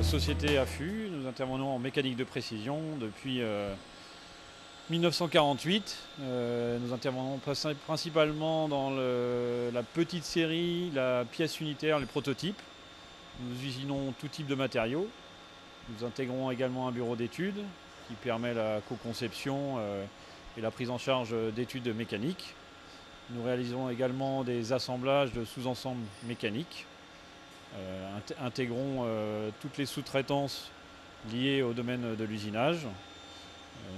société AFU, nous intervenons en mécanique de précision depuis 1948. Nous intervenons principalement dans la petite série, la pièce unitaire, les prototypes. Nous usinons tout type de matériaux. Nous intégrons également un bureau d'études qui permet la co-conception et la prise en charge d'études mécaniques. Nous réalisons également des assemblages de sous-ensembles mécaniques. Intégrons toutes les sous-traitances liées au domaine de l'usinage.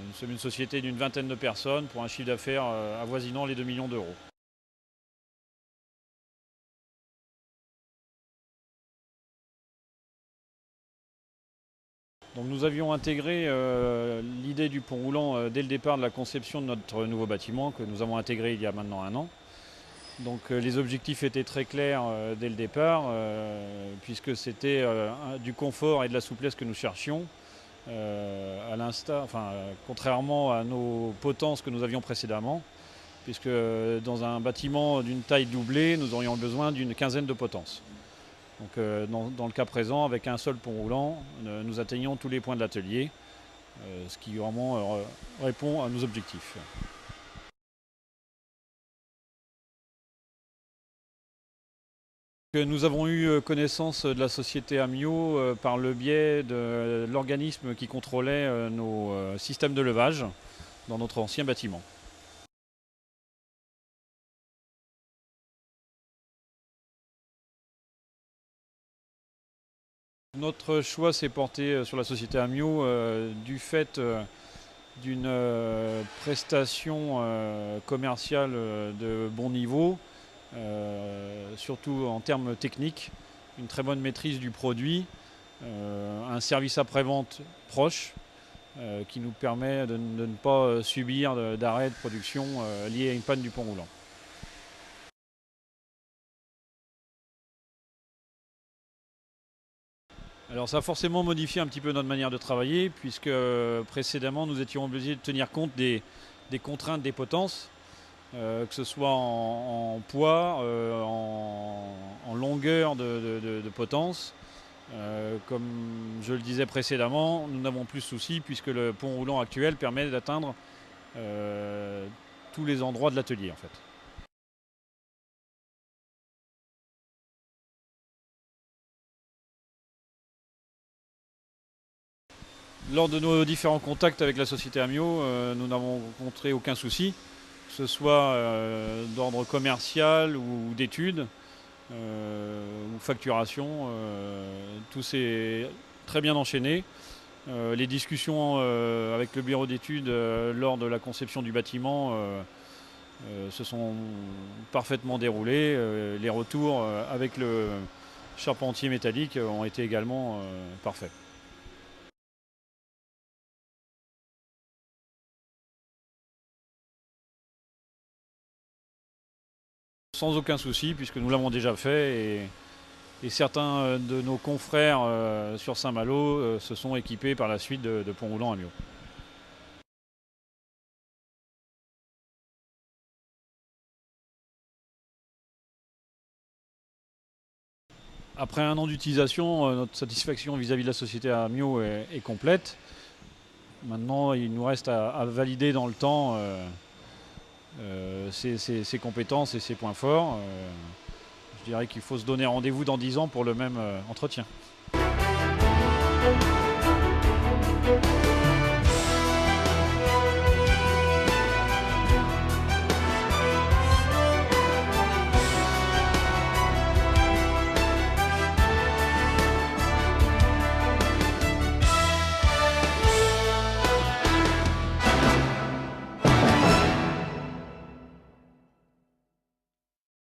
Nous sommes une société d'une vingtaine de personnes pour un chiffre d'affaires avoisinant les 2 millions d'euros. Donc nous avions intégré l'idée du pont roulant dès le départ de la conception de notre nouveau bâtiment que nous avons intégré il y a maintenant 1 an. Donc les objectifs étaient très clairs dès le départ, puisque c'était du confort et de la souplesse que nous cherchions, contrairement à nos potences que nous avions précédemment, puisque dans un bâtiment d'une taille doublée, nous aurions besoin d'une quinzaine de potences. Donc dans le cas présent, avec un seul pont roulant, nous atteignons tous les points de l'atelier, ce qui vraiment répond à nos objectifs. Nous avons eu connaissance de la société Amio par le biais de l'organisme qui contrôlait nos systèmes de levage dans notre ancien bâtiment. Notre choix s'est porté sur la société Amio du fait d'une prestation commerciale de bon niveau, surtout en termes techniques, une très bonne maîtrise du produit, un service après-vente proche qui nous permet de ne pas subir d'arrêt de production lié à une panne du pont roulant. Alors ça a forcément modifié un petit peu notre manière de travailler, puisque précédemment nous étions obligés de tenir compte des contraintes des potences, que ce soit en poids, en longueur de potence. Comme je le disais précédemment, nous n'avons plus de soucis puisque le pont roulant actuel permet d'atteindre tous les endroits de l'atelier en fait. Lors de nos différents contacts avec la société Amio, nous n'avons rencontré aucun souci, que ce soit d'ordre commercial ou d'études ou facturation. Tout s'est très bien enchaîné. Les discussions avec le bureau d'études lors de la conception du bâtiment se sont parfaitement déroulées. Les retours avec le charpentier métallique ont été également parfaits. Sans aucun souci, puisque nous l'avons déjà fait et certains de nos confrères sur Saint-Malo se sont équipés par la suite de ponts roulants Amio. Après 1 an d'utilisation, notre satisfaction vis-à-vis de la société Amio est complète. Maintenant, il nous reste à valider dans le temps ses compétences et ses points forts. Je dirais qu'il faut se donner rendez-vous dans 10 ans pour le même entretien.